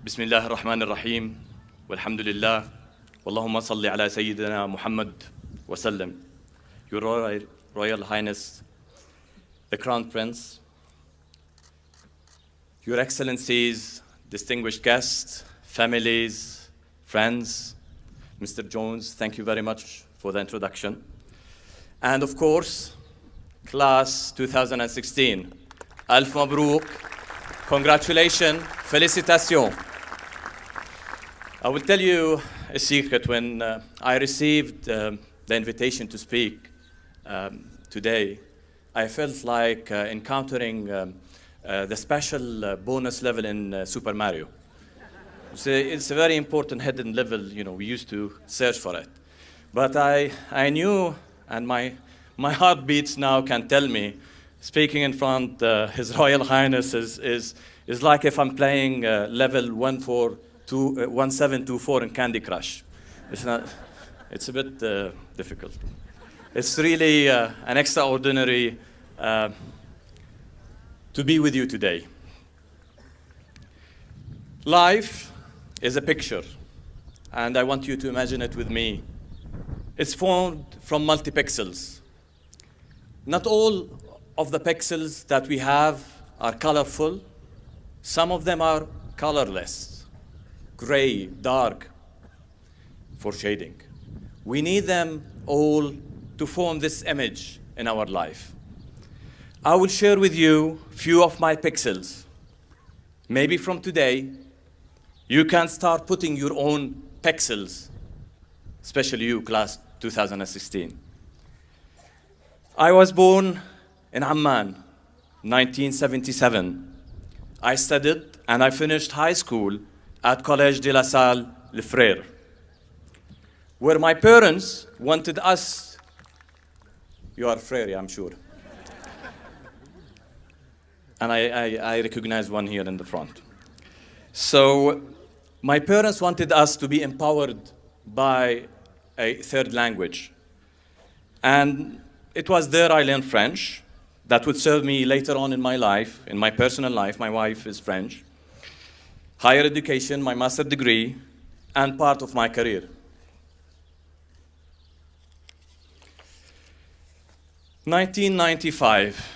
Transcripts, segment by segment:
بسم الله الرحمن الرحيم والحمد لله واللهم صل على سيدنا محمد وسلم. Your Royal Highness, the Crown Prince, Your Excellencies, distinguished guests, families, friends, Mr. Jones, thank you very much for the introduction. And of course, Class 2016, Alf Mabrouk, congratulations, félicitations. I will tell you a secret. When I received the invitation to speak today, I felt like encountering the special bonus level in Super Mario. It's a very important hidden level, you know, we used to search for it. But I knew, and my heart beats now can tell me, speaking in front His Royal Highness is like if I'm playing level 1724 in Candy Crush. It's a bit difficult. It's really an extraordinary to be with you today. Life is a picture, and I want you to imagine it with me. It's formed from multi-pixels. Not all of the pixels that we have are colorful. Some of them are colorless, gray, dark, for shading. We need them all to form this image in our life. I will share with you a few of my pixels. Maybe from today, you can start putting your own pixels, especially you, class 2016. I was born in Amman, 1977. I studied and I finished high school at Collège de la Salle Le Frère, where my parents wanted us. You are Frère, I'm sure. And I recognize one here in the front. So my parents wanted us to be empowered by a third language. And it was there I learned French. That would serve me later on in my life, in my personal life. My wife is French. Higher education, my master's degree, and part of my career. 1995,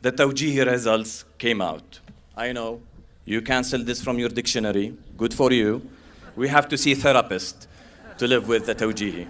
the Tawjihi results came out. I know, you canceled this from your dictionary. Good for you. We have to see a therapist to live with the Tawjihi.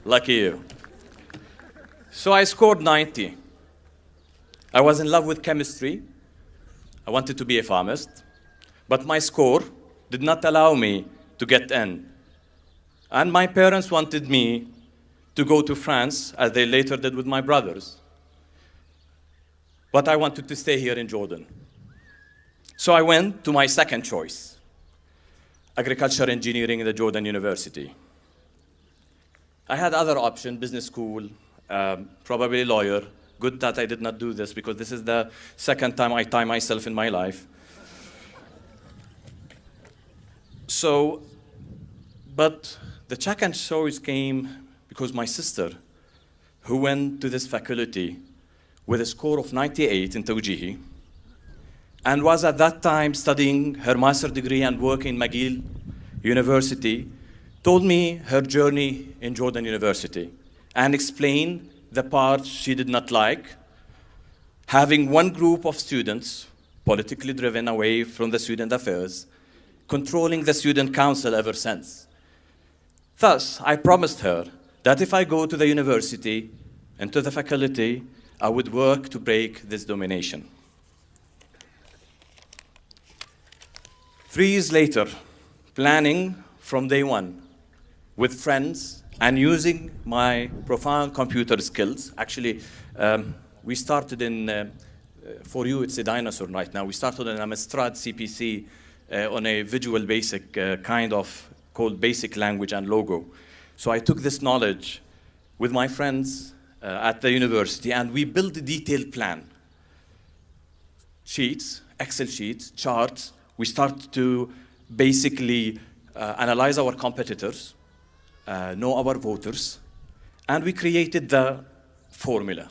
Lucky you. So I scored 90. I was in love with chemistry. I wanted to be a pharmacist. But my score did not allow me to get in. And my parents wanted me to go to France, as they later did with my brothers. But I wanted to stay here in Jordan. So I went to my second choice, agriculture engineering at the Jordan University. I had other options, business school, probably lawyer. Good that I did not do this, because this is the second time I tie myself in my life. So, but the second choice came because my sister, who went to this faculty with a score of 98 in Tawjihi, and was at that time studying her master's degree and working in McGill University, told me her journey in Jordan University and explained the part she did not like, having one group of students, politically driven away from the student affairs, controlling the student council ever since. Thus, I promised her that if I go to the university and to the faculty, I would work to break this domination. 3 years later, planning from day one with friends and using my profound computer skills. Actually, we started in, for you it's a dinosaur right now, we started in Amstrad CPC on a visual basic kind of called basic language and logo. So I took this knowledge with my friends at the university, and we built a detailed plan. Sheets, Excel sheets, charts. We started to basically analyze our competitors, know our voters, and we created the formula.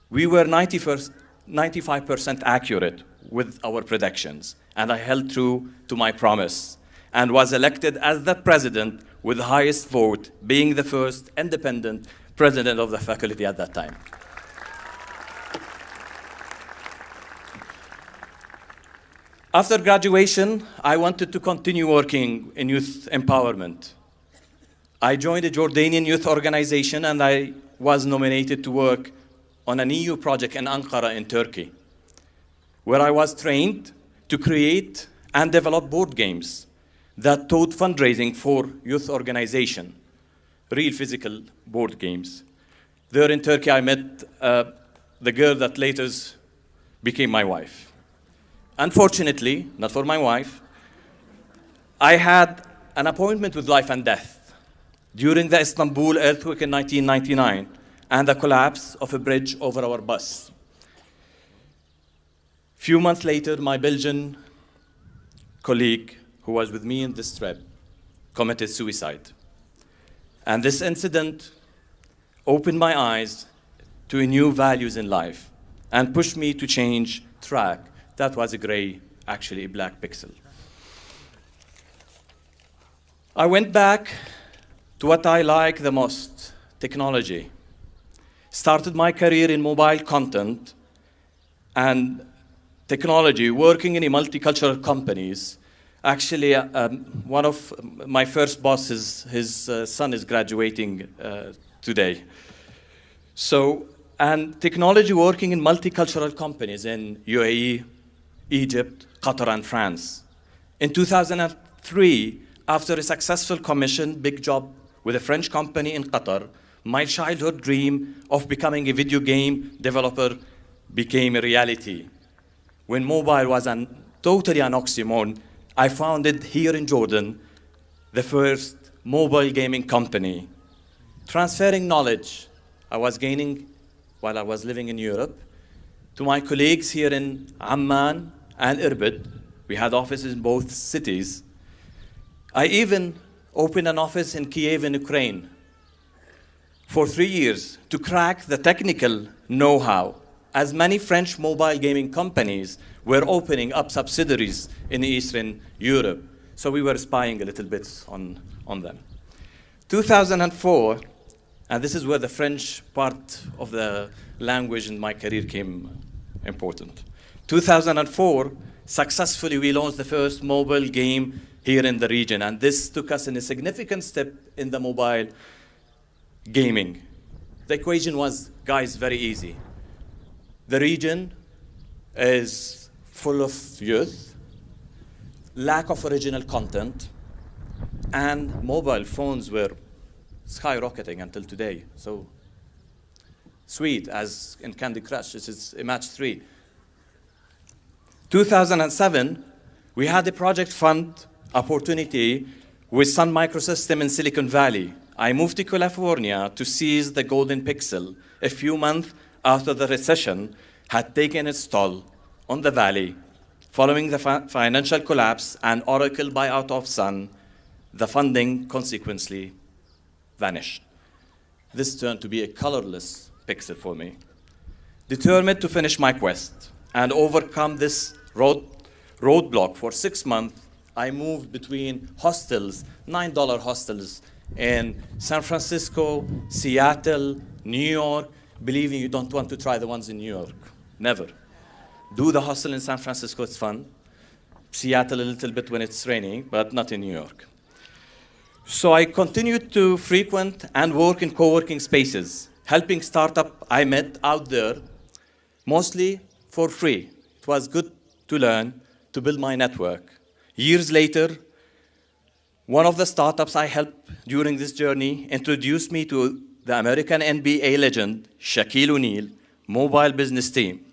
We were 95% accurate with our predictions, and I held true to my promise and was elected as the president with the highest vote, being the first independent president of the faculty at that time. After graduation, I wanted to continue working in youth empowerment. I joined a Jordanian youth organization, and I was nominated to work on an EU project in Ankara in Turkey, where I was trained to create and develop board games that taught fundraising for youth organization, real physical board games. There in Turkey, I met the girl that later became my wife. Unfortunately, not for my wife, I had an appointment with life and death during the Istanbul earthquake in 1999 and the collapse of a bridge over our bus. Few months later, my Belgian colleague who was with me in this trip committed suicide. And this incident opened my eyes to new values in life and pushed me to change track. That was a gray, actually a black pixel. I went back to what I like the most, technology. Started my career in mobile content and technology, working in multicultural companies. Actually, one of my first bosses, his son is graduating today. And technology working in multicultural companies in UAE, Egypt, Qatar, and France. In 2003, after a successful commission, big job with a French company in Qatar, my childhood dream of becoming a video game developer became a reality. When mobile was totally an oxymoron, I founded here in Jordan the first mobile gaming company. Transferring knowledge I was gaining while I was living in Europe to my colleagues here in Amman and Irbid. We had offices in both cities. I even opened an office in Kiev in Ukraine for 3 years to crack the technical know-how, as many French mobile gaming companies were opening up subsidiaries in Eastern Europe. So we were spying a little bit on them. 2004, and this is where the French part of the language in my career came important. 2004, successfully we launched the first mobile game here in the region, and this took us in a significant step in the mobile gaming. The equation was, guys, very easy. The region is full of youth, lack of original content, and mobile phones were skyrocketing until today. So sweet, as in Candy Crush, this is a match 3. 2007, we had a project fund opportunity with Sun Microsystem in Silicon Valley. I moved to California to seize the golden pixel a few months after the recession had taken its toll on the valley. Following the financial collapse and Oracle buyout of Sun, the funding consequently vanished. This turned to be a colorless pixel for me. Determined to finish my quest and overcome this roadblock for 6 months, I moved between hostels, $9 hostels in San Francisco, Seattle, New York. Believe me, you don't want to try the ones in New York. Never. Do the hostel in San Francisco, it's fun. Seattle a little bit when it's raining, but not in New York. So I continued to frequent and work in co-working spaces, helping startups I met out there, mostly for free. It was good to learn, to build my network. Years later, one of the startups I helped during this journey introduced me to the American NBA legend, Shaquille O'Neal, mobile business team.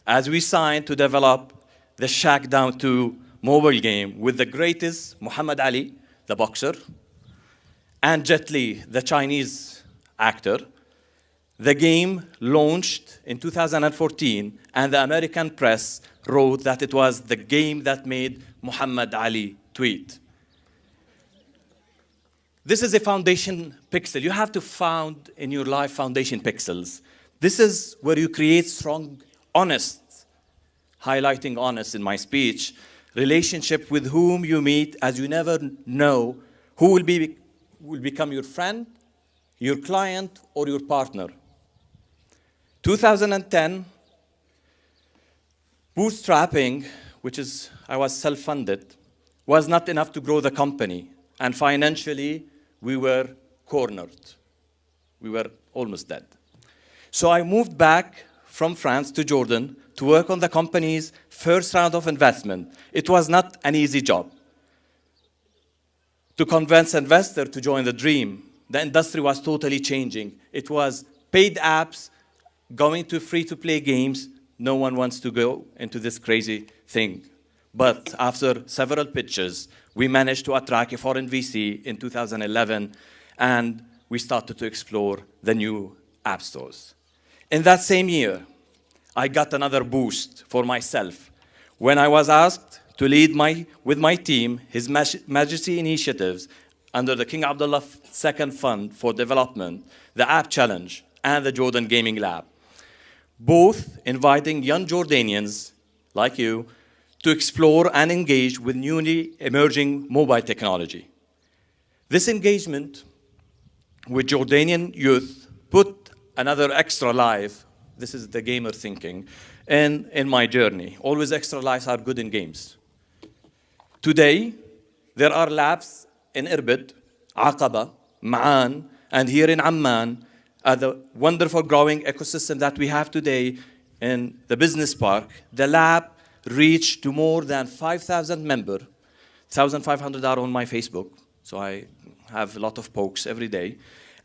As we signed to develop the Shaq Down 2 mobile game with the greatest, Muhammad Ali, the boxer, and Jet Li, the Chinese actor, the game launched in 2014, and the American press wrote that it was the game that made Muhammad Ali tweet. This is a foundation pixel. You have to found in your life foundation pixels. This is where you create strong, honest, highlighting honest in my speech, relationship with whom you meet, as you never know who will become your friend, your client, or your partner. 2010, bootstrapping, which is, I was self-funded, was not enough to grow the company. And financially, we were cornered. We were almost dead. So I moved back from France to Jordan to work on the company's first round of investment. It was not an easy job. To convince investors to join the dream, the industry was totally changing. It was paid apps, going to free-to-play games. No one wants to go into this crazy thing. But after several pitches, we managed to attract a foreign VC in 2011, and we started to explore the new app stores. In that same year, I got another boost for myself when I was asked to lead with my team His Majesty initiatives under the King Abdullah II Fund for Development, the App Challenge, and the Jordan Gaming Lab, both inviting young Jordanians like you to explore and engage with newly emerging mobile technology. This engagement with Jordanian youth put another extra life, this is the gamer thinking, in my journey. Always extra lives are good in games. Today, there are labs in Irbid, Aqaba, Ma'an, and here in Amman, the wonderful growing ecosystem that we have today in the business park. The lab reached to more than 5,000 members. 1,500 are on my Facebook, so I have a lot of pokes every day.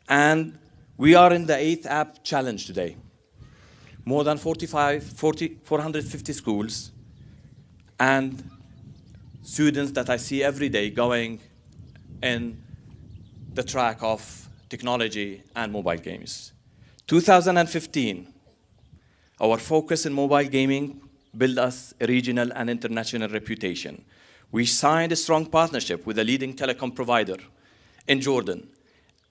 And we are in the 8th app challenge today. More than 450 schools and students that I see every day going in the track of technology and mobile games. 2015, our focus in mobile gaming built us a regional and international reputation. We signed a strong partnership with a leading telecom provider in Jordan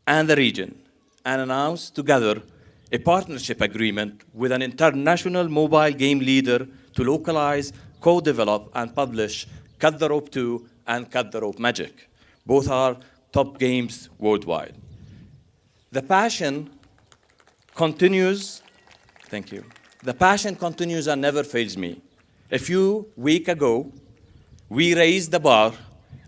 and the region, and announced together a partnership agreement with an international mobile game leader to localize, co-develop, and publish Cut the Rope 2 and Cut the Rope Magic. Both are top games worldwide. The passion continues, thank you. The passion continues and never fails me. A few weeks ago, we raised the bar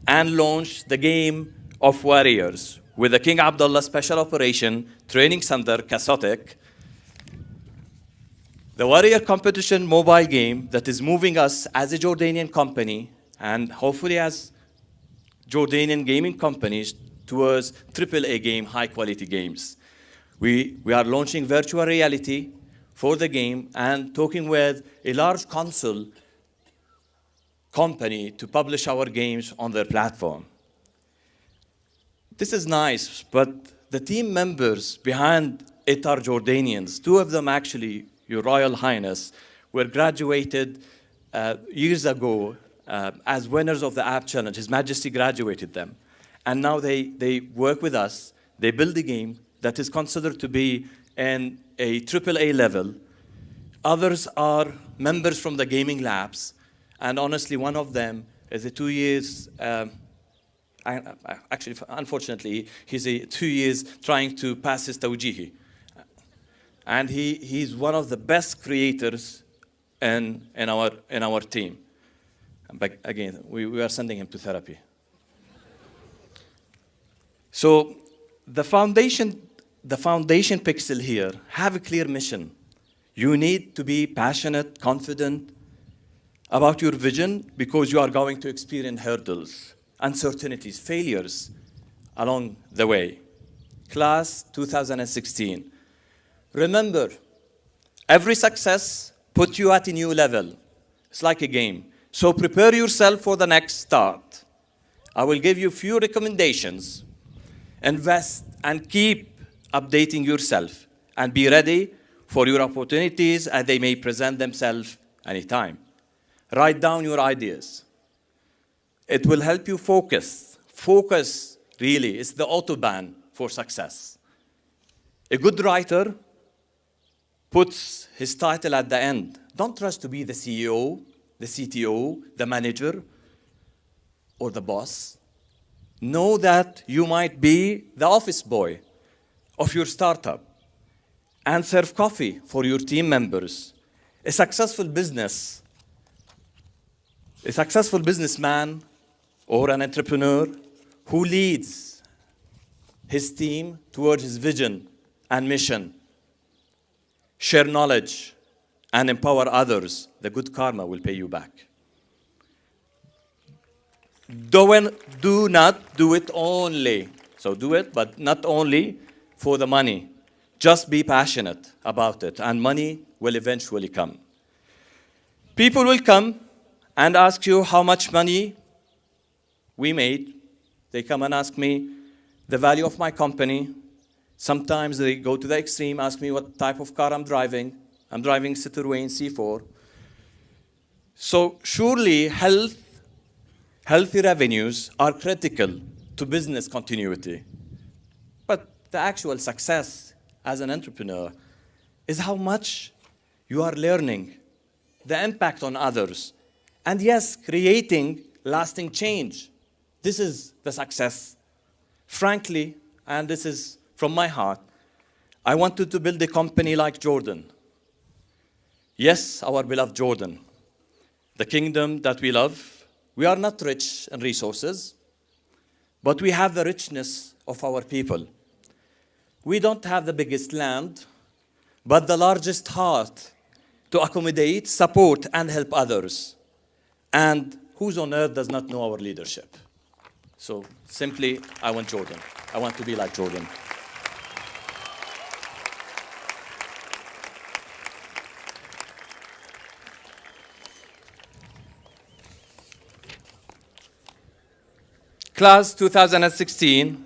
and launched the game of Warriors with the King Abdullah Special Operation Training Center, Kasotek, the Warrior competition mobile game that is moving us as a Jordanian company and hopefully as Jordanian gaming companies towards AAA game, high-quality games. We are launching virtual reality for the game and talking with a large console company to publish our games on their platform. This is nice, but the team members behind it are Jordanians. Two of them actually, Your Royal Highness, were graduated years ago as winners of the App Challenge. His Majesty graduated them. And now they work with us. They build a game that is considered to be in a AAA level. Others are members from the gaming labs. And honestly, one of them is a 2 years, actually, unfortunately, he's 2 years trying to pass his tawjihi. And he's one of the best creators in our team. But again, we are sending him to therapy. So the foundation pixel here have a clear mission. You need to be passionate, confident about your vision because you are going to experience hurdles, uncertainties, failures along the way. Class 2016. Remember, every success puts you at a new level. It's like a game. So prepare yourself for the next start. I will give you a few recommendations. Invest and keep updating yourself and be ready for your opportunities as they may present themselves anytime. Write down your ideas. It will help you focus. Focus, really, is the autobahn for success. A good writer puts his title at the end. Don't rush to be the CEO. the CTO, the manager, or the boss. Know that you might be the office boy of your startup and serve coffee for your team members. A successful businessman or an entrepreneur who leads his team towards his vision and mission. Share knowledge and empower others. The good karma will pay you back. Do not do it only. So do it, but not only for the money. Just be passionate about it, and money will eventually come. People will come and ask you how much money we made. They come and ask me the value of my company. Sometimes they go to the extreme, ask me what type of car I'm driving. I'm driving Citroën C4. So surely healthy revenues are critical to business continuity. But the actual success as an entrepreneur is how much you are learning, the impact on others, and yes, creating lasting change. This is the success. Frankly, and this is from my heart, I wanted to build a company like Jordan. Yes, our beloved Jordan, the kingdom that we love. We are not rich in resources, but we have the richness of our people. We don't have the biggest land, but the largest heart to accommodate, support, and help others. And who's on earth does not know our leadership? So simply, I want Jordan. I want to be like Jordan. Class 2016,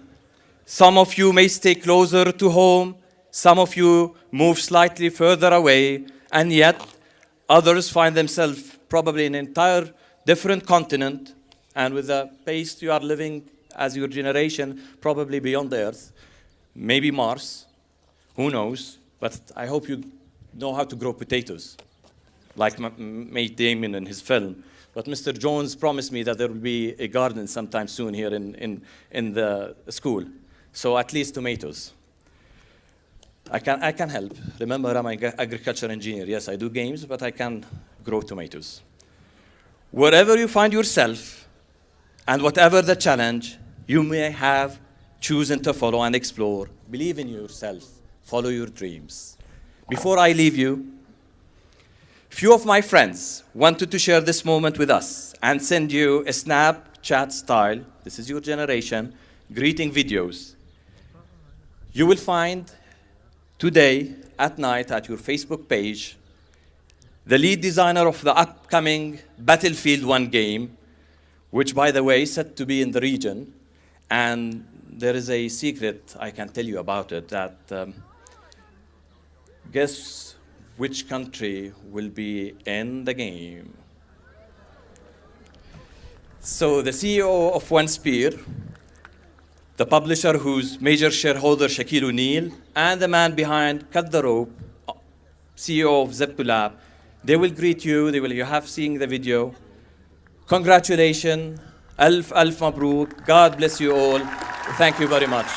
some of you may stay closer to home, some of you move slightly further away, and yet others find themselves probably in an entire different continent, and with the pace you are living as your generation, probably beyond the Earth, maybe Mars, who knows, but I hope you know how to grow potatoes, like Matt Damon in his film. But Mr. Jones promised me that there will be a garden sometime soon here in the school. So at least tomatoes. I can help. Remember, I'm an agriculture engineer. Yes, I do games, but I can grow tomatoes. Wherever you find yourself, and whatever the challenge you may have chosen to follow and explore, believe in yourself. Follow your dreams. Before I leave you, few of my friends wanted to share this moment with us and send you a Snapchat style, this is your generation, greeting videos. You will find today at night at your Facebook page the lead designer of the upcoming Battlefield 1 game, which, by the way, is set to be in the region. And there is a secret I can tell you about it, that guess which country will be in the game. So the CEO of One Spear, the publisher whose major shareholder Shaquille O'Neal, and the man behind Cut the Rope, CEO of Zeptolab, they will greet you. You have seen the video. Congratulations, alf mabruk. God bless you all. Thank you very much.